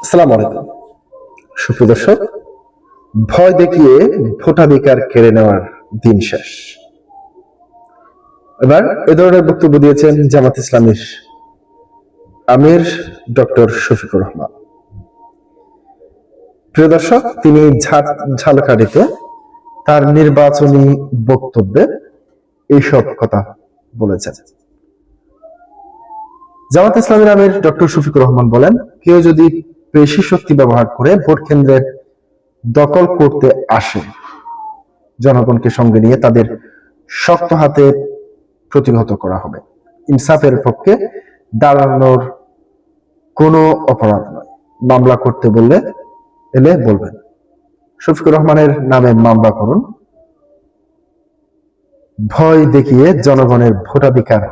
আসসালামু আলাইকুম সুপ্রিয় দর্শক। ভয় দেখিয়ে ভোটাধিকার কেড়ে নেওয়ার দিন শেষ। এবার এ ধরনের বক্তব্য দিয়েছেন জামাত ইসলামীর আমির ডক্টর শফিকুর রহমান। প্রিয় দর্শক, তিনি ঝালকাঠিতে তার নির্বাচনী বক্তব্যে এইসব কথা বলেছেন। জামাত ইসলামীর আমির ডক্টর শফিকুর রহমান বলেন, কেউ যদি পেশি শক্তি ব্যবহার করে ভোট কেন্দ্রের দখল করতে আসে, জনগণকে সঙ্গে নিয়ে তাদের শক্ত হাতে প্রতিহত করা হবে। ইনসাফের পক্ষে দাঁড়ানোর কোনো অপরাধ নয়। মামলা করতে এলে বলবেন। শফিকুর রহমানের নামে মামলা করুন। ভয় দেখিয়ে জনগণের ভোটাধিকার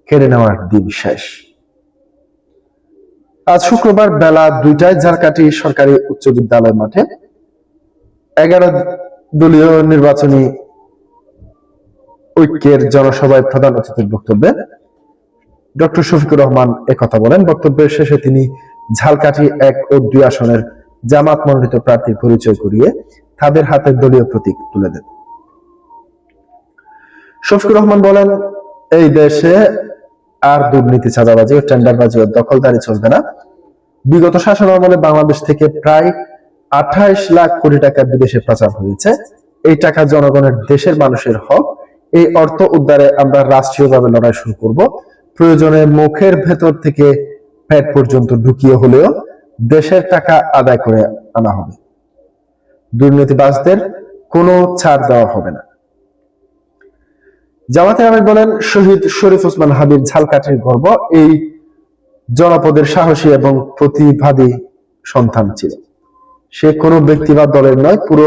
কেড়ে নেওয়ার দিন শেষ। আজ শুক্রবার বেলা 2টায় ঝালকাঠি সরকারি উচ্চ বিদ্যালয় মাঠে 11 দলীয় নির্বাচনী ঐক্যের জনসভায় প্রধান অতিথির বক্তব্যে ডক্টর শফিকুর রহমান একথা বলেন। বক্তব্যের শেষে তিনি ঝালকাঠি 1 ও 2 আসনের জামাত মনোনীত প্রার্থীর পরিচয় করিয়ে তাদের হাতে দলীয় প্রতীক তুলে দেন। শফিকুর রহমান বলেন, এই দেশে আর দুর্নীতি, চাঁদাবাজি, টেন্ডারবাজি ও দখলদারি চলবে না। বিগত শাসন আমলে বাংলাদেশ থেকে প্রায় 28 লাখ কোটি টাকা বিদেশে পাচার হয়েছে। এই টাকা জনগণের, দেশের মানুষের হক। এই অর্থ উদ্ধারে আমরা রাষ্ট্রীয়ভাবে লড়াই শুরু করব। প্রয়োজনে মুখের ভেতর থেকে পেট পর্যন্ত ঢুকিয়ে হলেও দেশের টাকা আদায় করে আনা হবে। দুর্নীতিবাজদের কোনো ছাড় দেওয়া হবে না। জামাতের আমির বলেন, শহীদ শরীফ ওসমান হাবিব ঝালকাঠির গর্ব। এই জনপদের সাহসী এবং প্রতিভাবাদী সন্তান ছিল। সে কোনো ব্যক্তি বা দলের নয়, পুরো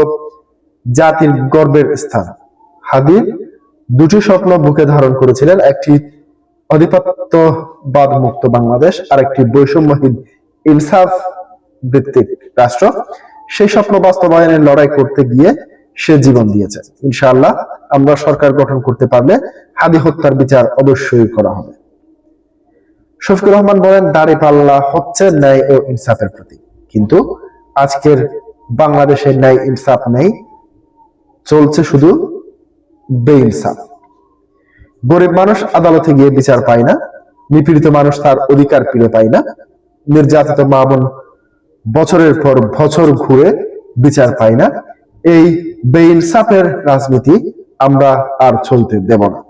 জাতির গর্বের স্থান। হাবিব দুটি স্বপ্ন বুকে ধারণ করেছিলেন, একটি আধিপত্যবাদ মুক্ত বাংলাদেশ, আর একটি বৈষম্যহীন ইনসাফ ভিত্তিক রাষ্ট্র। সেই স্বপ্ন বাস্তবায়নের লড়াই করতে গিয়ে সে জীবন দিয়েছে। ইনশাআল্লাহ আমরা সরকার গঠন করতে পারলে হাদি হত্যার বিচার অবশ্যই করা হবে। শফিকুর রহমান বলেন, দাঁড়িপাল্লা হচ্ছে ন্যায় ও ইনসাফের প্রতীক, কিন্তু আজকের বাংলাদেশে ন্যায় ইনসাফ নেই, চলছে শুধু বেইনসাফ। গরিব মানুষ আদালতে গিয়ে বিচার পায় না, নিপীড়িত মানুষ তার অধিকার ফিরে পায় না, নির্যাতিত মা বোন বছরের পর বছর ঘুরে বিচার পায় না। এই বেইনসাফের রাজনীতি আমরা আর চলতে দেব না।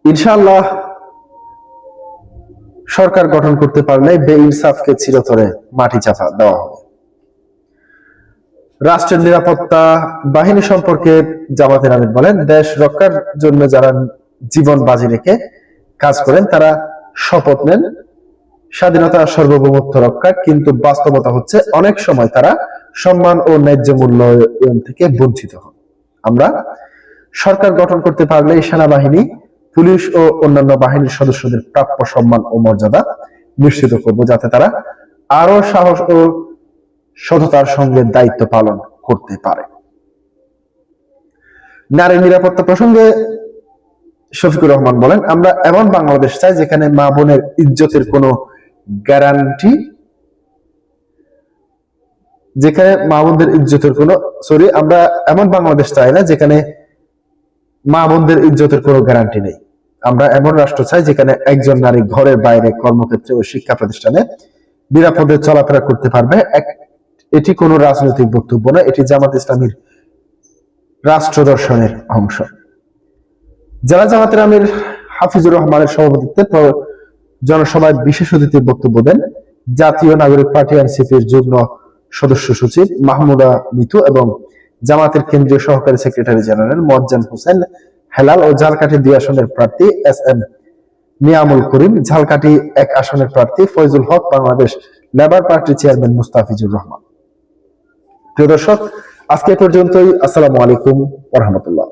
ইনশাআল্লাহ সরকার গঠন করতে পারলে বেইনসাফকে চিরতরে মাটি চাপা দেওয়া হবে। রাষ্ট্রের নিরাপত্তা বাহিনী সম্পর্কে জামাতের আমির বলেন, দেশ রক্ষার জন্য যারা জীবন বাজি রেখে কাজ করেন তারা শপথ নেন স্বাধীনতা সার্বভৌমত্ব রক্ষা, কিন্তু বাস্তবতা হচ্ছে অনেক সময় তারা সম্মান ও ন্যায্য মূল্যায়ন থেকে বঞ্চিত হন। আমরা সরকার গঠন করতে পারলে সেনাবাহিনী, পুলিশ ও অন্যান্য বাহিনীর সদস্যদের প্রাপ্য সম্মান ও মর্যাদা নিশ্চিত করব, যাতে তারা আরো সাহস ও সততার সঙ্গে দায়িত্ব পালন করতে পারে। নারী নিরাপত্তা প্রসঙ্গে শফিকুর রহমান বলেন, আমরা এমন বাংলাদেশ চাই যেখানে মা বোনের ইজ্জতের কোনো গ্যারান্টি, আমরা এমন বাংলাদেশ চাই না যেখানে মা বোনদের ইজ্জতের কোনো গ্যারান্টি নেই। আমরা এমন রাষ্ট্র চাই যেখানে একজন নারী ঘরের বাইরে, কর্মক্ষেত্রে ও শিক্ষা প্রতিষ্ঠানে নিরাপদে চলাফেরা করতে পারবে। এটি কোনো রাজনৈতিক বক্তব্য নয়, এটি জামাত ইসলামীর রাষ্ট্র দর্শনের অংশ। জেলা জামাতের আমির হাফিজুর রহমানের সভাপতিত্বে জনসভায় বিশেষ অতিথির বক্তব্য দেন জাতীয় নাগরিক পার্টি এনসিপির যুগ্ম সদস্য সচিব মাহমুদা মিতু এবং জামাতের কেন্দ্রীয় সহকারী সেক্রেটারি জেনারেল মোয়াজ্জেম হোসেন হেলাল ও ঝালকাঠি 2 আসনের প্রার্থী SM নিয়ামুল করিম, ঝালকাঠি 1 আসনের প্রার্থী ফয়জুল হক, বাংলাদেশ লেবার পার্টির চেয়ারম্যান মুস্তাফিজুর রহমান। প্রিয় দর্শক, আজকে পর্যন্তই। আসসালামু আলাইকুম ওয়া রাহমাতুল্লাহ।